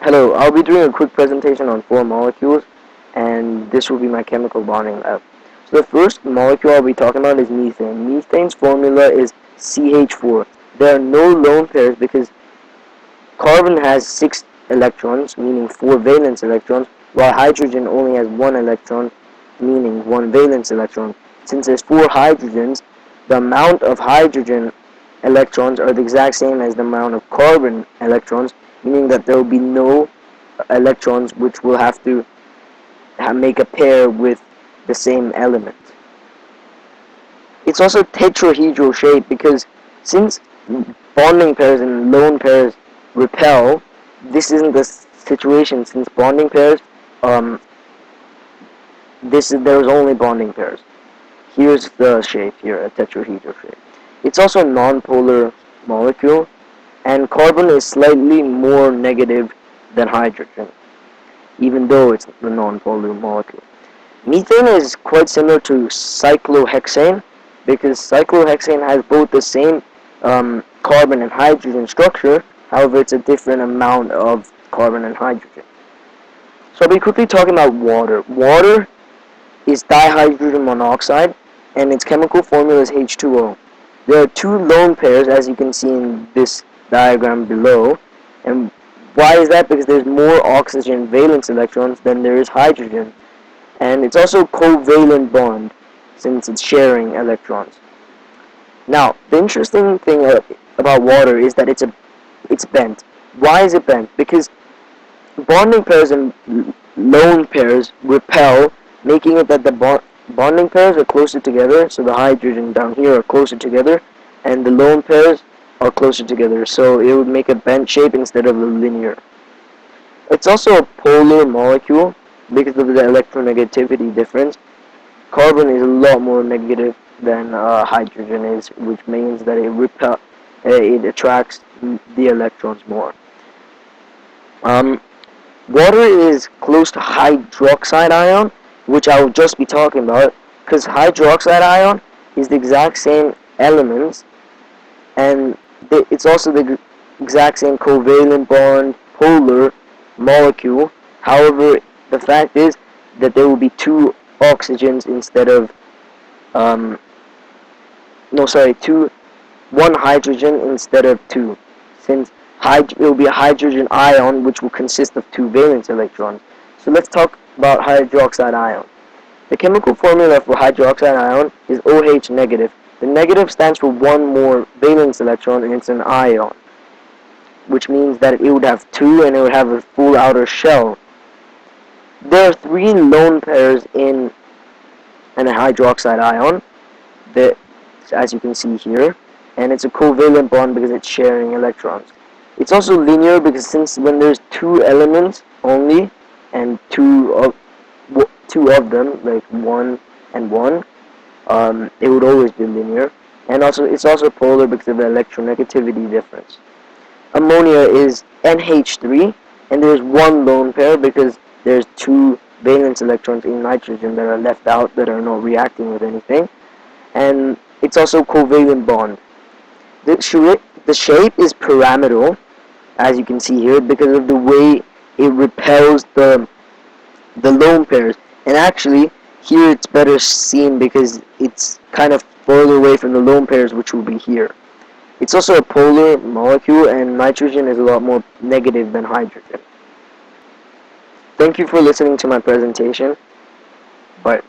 Hello, I'll be doing a quick presentation on four molecules, and this will be my chemical bonding lab. So the first molecule I'll be talking about is methane. Methane's formula is CH4. There are no lone pairs because carbon has 6 electrons, meaning 4 valence electrons, while hydrogen only has 1 electron, meaning 1 valence electron. Since there's 4 hydrogens, the amount of hydrogen electrons are the exact same as the amount of carbon electrons, meaning that there will be no electrons which will have to make a pair with the same element. It's also tetrahedral shape because since bonding pairs and lone pairs repel, this isn't the situation. Since bonding pairs, there's only bonding pairs. Here's the shape here, a tetrahedral shape. It's also a nonpolar molecule, and carbon is slightly more negative than hydrogen, even though it's the nonpolar molecule. Methane is quite similar to cyclohexane because cyclohexane has both the same carbon and hydrogen structure, however it's a different amount of carbon and hydrogen. So I'll be quickly talking about water. Water is dihydrogen monoxide, and its chemical formula is H2O. There are 2 lone pairs, as you can see in this diagram below, and why is that? Because there's more oxygen valence electrons than there is hydrogen, and it's also a covalent bond since it's sharing electrons. Now, the interesting thing about water is that it's bent. Why is it bent? Because bonding pairs and lone pairs repel, making it that the bonding pairs are closer together, so the hydrogen down here are closer together, and the lone pairs are closer together, so it would make a bent shape instead of a linear. It's also a polar molecule because of the electronegativity difference. Carbon is a lot more negative than hydrogen is, which means that it attracts the electrons more. Water is close to hydroxide ion, which I will just be talking about, because hydroxide ion is the exact same elements, and it's also the exact same covalent bond, polar molecule. However, the fact is that there will be 2 oxygens instead of, one hydrogen instead of 2, since it will be a hydrogen ion which will consist of 2 valence electrons. So let's talk about hydroxide ion. The chemical formula for hydroxide ion is OH negative. The negative stands for 1 more valence electron, and it's an ion, which means that it would have 2 and it would have a full outer shell. There are 3 lone pairs in an hydroxide ion, as you can see here, and it's a covalent bond because it's sharing electrons. It's also linear because since when there's 2 elements only, and two of them, like 1 and 1, it would always be linear. And also, it's also polar because of the electronegativity difference. Ammonia is NH3, and there's 1 lone pair because there's 2 valence electrons in nitrogen that are left out that are not reacting with anything. And it's also covalent bond. The shape is pyramidal, as you can see here, because of the way it repels the lone pairs. And actually, here it's better seen because it's kind of further away from the lone pairs, which will be here. It's also a polar molecule, and nitrogen is a lot more negative than hydrogen. Thank you for listening to my presentation. Bye.